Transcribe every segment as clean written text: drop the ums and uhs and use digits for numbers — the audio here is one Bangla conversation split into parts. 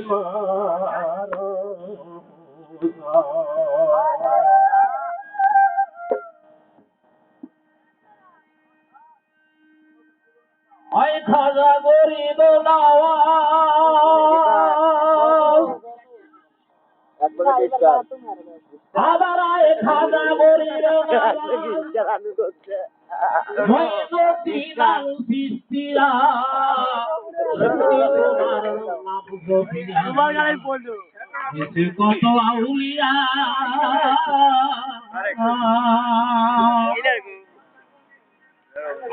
তোমার ওই খাজা গরিব আবার খাজা গরিব কত আউলিয়া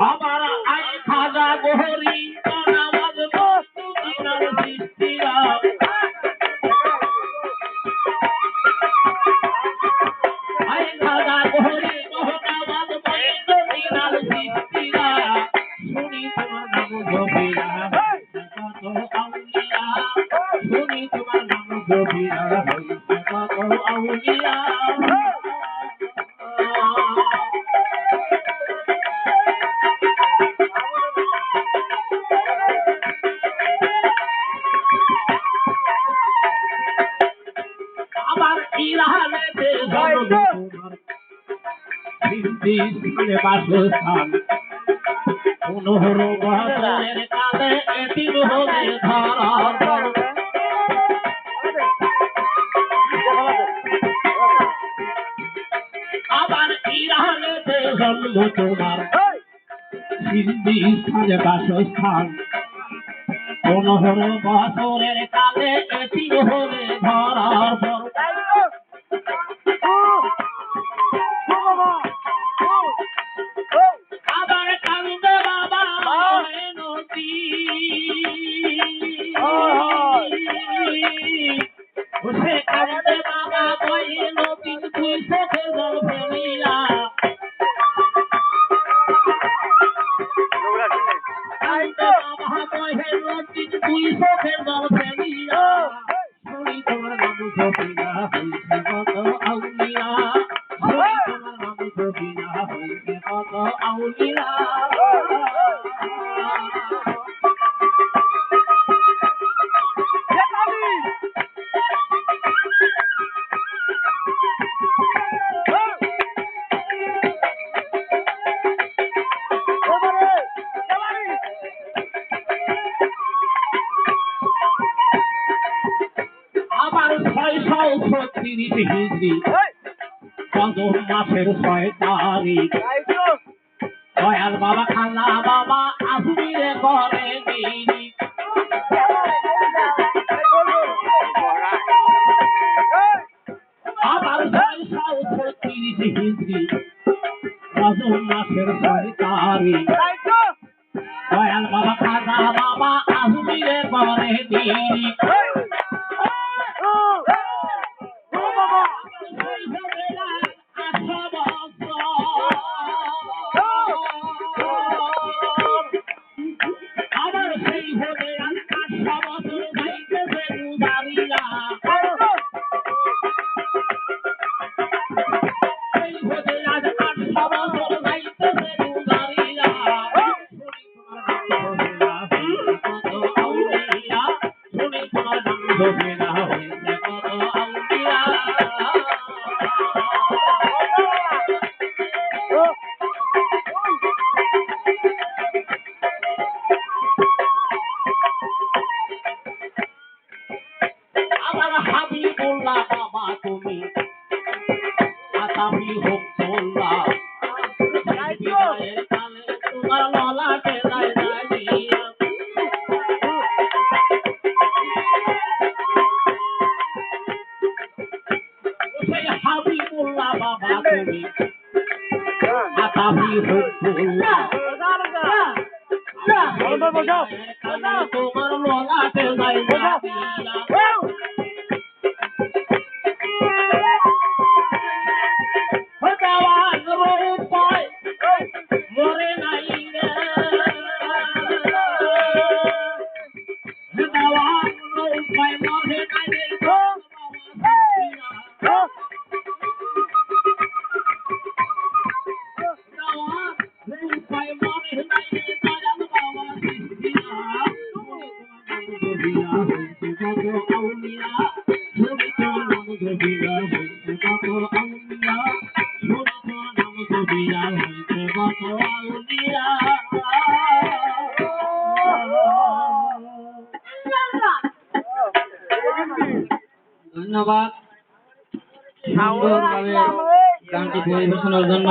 আবার আই খাজা গহরি নামাজ বস্তু দিনার সৃষ্টিরা আই খাজা গহরি নামাজ বস্তু দিনার সৃষ্টিরা শুনি তোমার নাম গভীরা কত আউলিয়া শুনি তোমার নাম গভীরা কত আউলিয়া বাসস্থান 15 বছরের কালে এতিম হলে ধরার পর আবার ইরানেতে জন্ম তোমার সিন্ধি স্থানে বাসস্থান 15 বছরের কালে এতিম হলে ধরার পর আবার কান্দে বাবা নদী সে কান্দে বাবা বয়ে নদী তুই চোখে জল ফেলিয়া কান্দে বাবা বয়ে নদী তুই চোখে জল ফেলিয়া শুনি তোমার নাম গভীরা হইছে কত আউলিয়া শুনি তোমার নাম গভীরা হইছে কত আউলিয়া আবার 636 হিজরি কদম মাসের 6 তারিখ দয়াল বাবা খালা বাবা আজমিরে করে দিনি আবার 636 হিজরি কদম মাসের 6 তারিখ দয়াল বাবা খালা বাবা আজমিরে করে দিনি আবার সেই হবে 8 বছর যাইতেছে গুজারিয়া সেই হবে আজ 8 বছর যাইতেছে গুজারিয়া শুনি তোমার নাম গভীরা হইছে কত আউলিয়া আবার হাবিবুল্লাহ বাবা তুমি আতাবি হুবুল্লাহ বিদায়ের কালে তোমার ললাটে যায় জানিয়া সেই হাবিবুল্লাহ বাবা তুমি আতাবি হুবুল্লাহ তোমার ললাটে যায় জানিয়া মরে নাই রে দেওয়ান রূপায় মরে নাই রে দেওয়ান রূপায় মরে নাই রে দয়াল বাবা সৃষ্টিয়া আউলিয়া শুনি তোমার নাম জপিয়া হইতে কত আউলিয়া শুনি তোমার নাম জপিয়া হইতে কত আউলিয়া ধন্যবাদ সুন্দরভাবে গানটি পরিবেশনের জন্য।